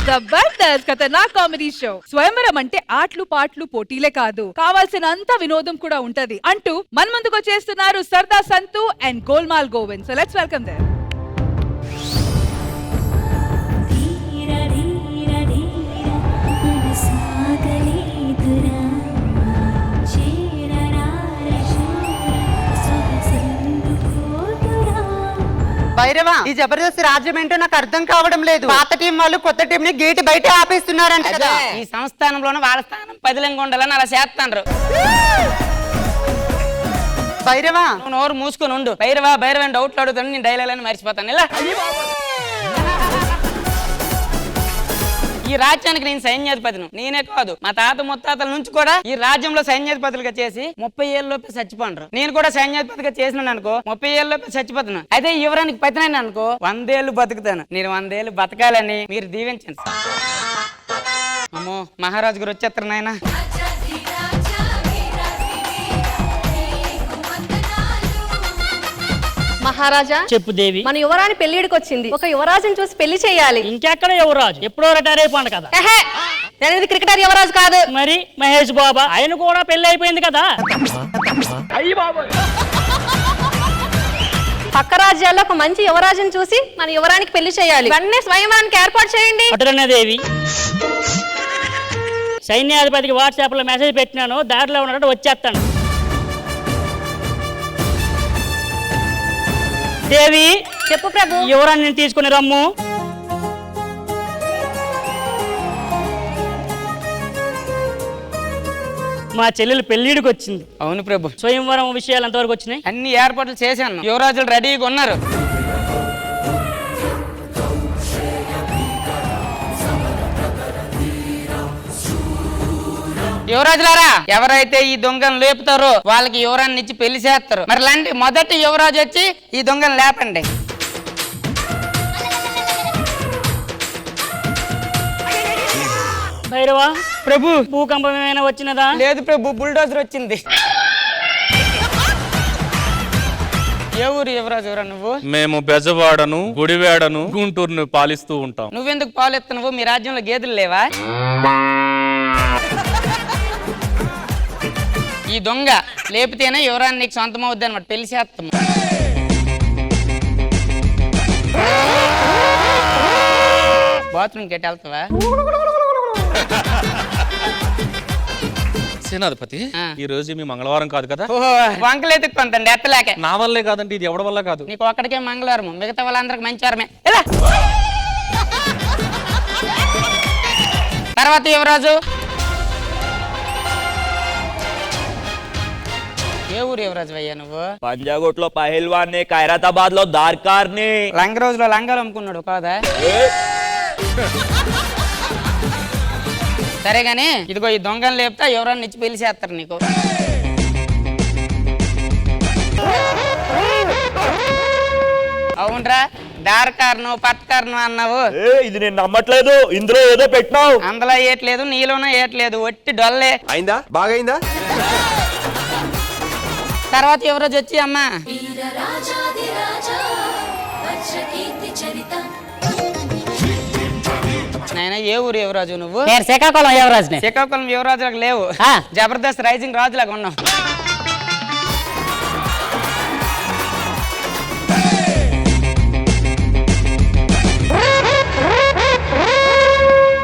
జబర్దస్త్ ఖతర్నాక్ comedy show. స్వయంవరం అంటే ఆటలు పాటలు పోటీలే కాదు, కావాల్సినంత వినోదం కూడా ఉంటది అంటూ మన ముందుకు వచ్చేస్తున్నారు సర్దా సంతు and golmaal Govind. So let's welcome them. Bhairava, ఈ జబర్దస్త్ రాజ్యం ఏంటో నాకు అర్థం కావడం లేదు. పాత టీం వాళ్ళు కొత్త టీం ని గేట్ బయట ఆపేస్తున్నారంట కదా. ఈ సంస్థానంలోనే వాళ్ళ స్థానం పదిలంగా ఉండాలని అలా చేస్తాండ్రు. భైరవ, నువ్వు నోరు మూసుకొని ఉండు. భైరవ భైరవ డౌట్లు అడుగుతాను, నేను డైలాగ్ అని మర్చిపోతాను. ఇలా ఈ రాజ్యానికి నేను సైన్యాధిపతిను. నేనే కాదు, మా తాత ముత్తాతల నుంచి కూడా ఈ రాజ్యంలో సైన్యాధిపతులుగా చేసి 30 ఏళ్ళలోపే చచ్చిపోండ్రు. నేను కూడా సైన్యాధిపతిగా చేసినాను అనుకో, 30 ఏళ్ళలోపే చచ్చిపోతాను. అయితే యువరానికి పతినైనా అనుకో 100 ఏళ్ళు బతుకుతాను. నేను 100 ఏళ్ళు బతకాలని మీరు దీవించండి. అమ్మో, మహారాజు గారు వచ్చేస్తారు నాయన. మహారాజా, చెప్పు దేవి. మన యువరాణి పెళ్లిడికి వచ్చింది. ఒక యువరాజుని చూసి పెళ్లి చేయాలి. ఇంకెక్కడ యువరాజు? ఎప్పుడో రిటైర్ అయిపోయింది కదా. నేను క్రికెటర్ యువరాజు కాదు. మరి మహేష్ బాబా, ఆయన కూడా పెళ్లి అయిపోయింది కదా. పక్క రాజ్యాల్లో ఒక మంచి యువరాజుని చూసి మన యువరానికి పెళ్లి చేయాలి. వెంటనే స్వయంవరానికి ఏర్పాటు చేయండి. అటులనే దేవి, సైన్యాధిపతికి వాట్సాప్ లో మెసేజ్ పెట్టినాను, దారిలో ఉన్నట్టు వచ్చేస్తాను. దేవి, చెప్పు ప్రభు. యువరాన్ని తీసుకుని రమ్ము. మా చెల్లెలు పెళ్లిడికి వచ్చింది. అవును ప్రభు. స్వయంవరం విషయాలు ఎంతవరకు వచ్చినాయి? అన్ని ఏర్పాట్లు చేశాను. యువరాజులు రెడీగా ఉన్నారు. యువరాజులారా, ఎవరైతే ఈ దొంగను లేపుతారో వాళ్ళకి యువరాన్ని ఇచ్చి పెళ్లి చేస్తారు. మరి లాంటి మొదటి యువరాజు వచ్చి ఈ దొంగను లేపండి. భైరవా ప్రభు, భూకంపం ఏమైనా వచ్చినదా? లేదు ప్రభు, బుల్డోజర్ వచ్చింది. ఏ ఊరు యువరాజు ఎవరా నువ్వు? మేము బెజవాడను, గుడివాడను, గుంటూరును పాలిస్తూ ఉంటాం. నువ్వెందుకు పాలు ఎత్తున్నావు? మీ రాజ్యంలో గేదెలు లేవా? ఈ దొంగ లేపితేనే యువరాన్ని నీకు సొంతం అవుద్ది అనమాట. పెళ్లి చేస్తాం. బాత్రూమ్ కెట్టి వెళ్తావా? సేనాధిపతి, ఈ రోజు మీ మంగళవారం కాదు కదా? వంకలు ఎత్తుకుంటాండి ఎత్తలేక. నా వల్లే కాదండి, ఇది ఎవడి వల్ల కాదు. నీకు ఒక్కడికే మంగళవారం, మిగతా వాళ్ళందరికి మంచివారమే. ఎలా తర్వాత యువరాజు? ఏ ఊరు యువరాజు అయ్యా నువ్వు? పంజాగుట్లో పహిల్వాన్ని, ఖైరతాబాద్ లో దార్కార్ని. లంగ రోజులో లంగాలు అమ్ముకున్నాడు కాదా? సరే గానీ ఇదిగో ఈ దొంగలు లేపుతా ఎవరన్నా ఇచ్చి పెళ్లి చేస్తారు నీకు. అవునరా, దార్కారను పట్కారను అన్నావు. ఇది నేను నమ్మట్లేదు, ఇందులో ఏదో పెట్టినావు. అందులో ఏట్లేదు, నీలోనూ ఏట్లేదు, ఒట్టి డొల్లే. అయిందా? బాగైందా? తర్వాత యువరాజు వచ్చి అమ్మా నాయన ఏ ఊరు యువరాజు నువ్వు? శ్రీకాకుళం యువరాజుని. శ్రీకాకుళం యువరాజులకు లేవు, జబర్దస్త్ రైజింగ్ రాజులాగా ఉన్నావు.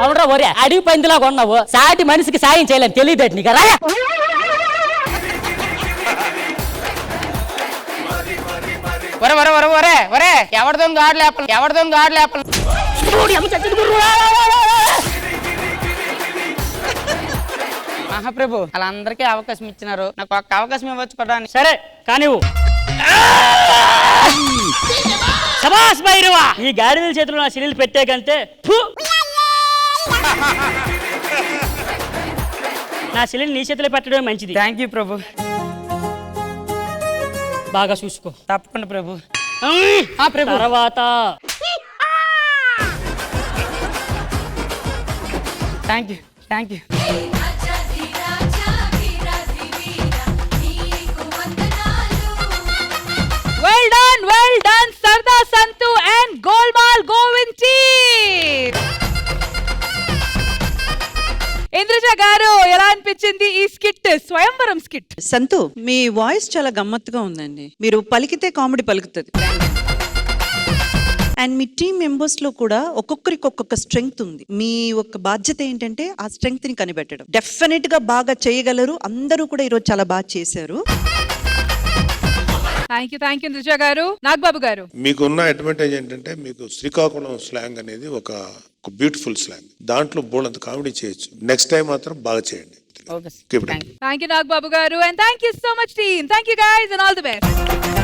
అవునరా ఒరే, అడిగి పందిలాగా ఉన్నావు. సాటి మనిషికి సాయం చేయలేని తెలియదట నీకు. రా ఒరే ఒరే ఒరే ఒరే ఒరే, ఎవరి దొంగ ఆడు లేపలు, ఎవరి దొంగ ఆడు లేపలు. మహాప్రభు, వాళ్ళందరికీ అవకాశం ఇచ్చినారు, నాకు ఒక్క అవకాశం ఇవ్వచ్చు కదా. సరే కానివ్వు. శభాష్ భైరవా, ఈ గాడిదల చేతిలో నా శిలీలు పెట్టే కంటే నా శిలీలు నీ చేతిలో పెట్టడమే మంచిది. థ్యాంక్ యూ ప్రభు. బాగా చూసుకో. తప్పకుండా ప్రభు. తర్వాత thank you, thank you. Well done, Sarda Santu and Golmaal Govind team. అనిపించింది ఈ స్కిట్, స్వయంవరం స్కిట్? సంతు, మీ వాయిస్ చాలా గమ్మత్తుగా ఉందండి. మీరు పలికితే కామెడీ పలుకుతుంది. అండ్ మీ టీమ్ మెంబర్స్ లో కూడా ఒక్కొక్కరికి ఒక్కొక్క స్ట్రెంగ్త్ ఉంది. మీ ఒక బాధ్యత ఏంటంటే ఆ స్ట్రెంగ్త్ ని కనిపెట్టడం. డెఫినెట్ గా బాగా చేయగలరు. అందరూ కూడా ఈరోజు చాలా బాగా చేశారు. థ్యాంక్ యూ నృత్య గారు. నాగబాబు గారు, మీకున్న అడ్వాంటేజ్ ఏంటంటే మీకు శ్రీకాకుళం స్లాంగ్ అనేది ఒక బ్యూటిఫుల్ స్లాంగ్. దాంట్లో బోల్డంత కామెడీ చేయొచ్చు. నెక్స్ట్ టైం మాత్రం బాగా చేయండి. Okay Keep it up. Thank you. Thank you Nagababu గారు, and thank you so much team. Thank you guys and all the best.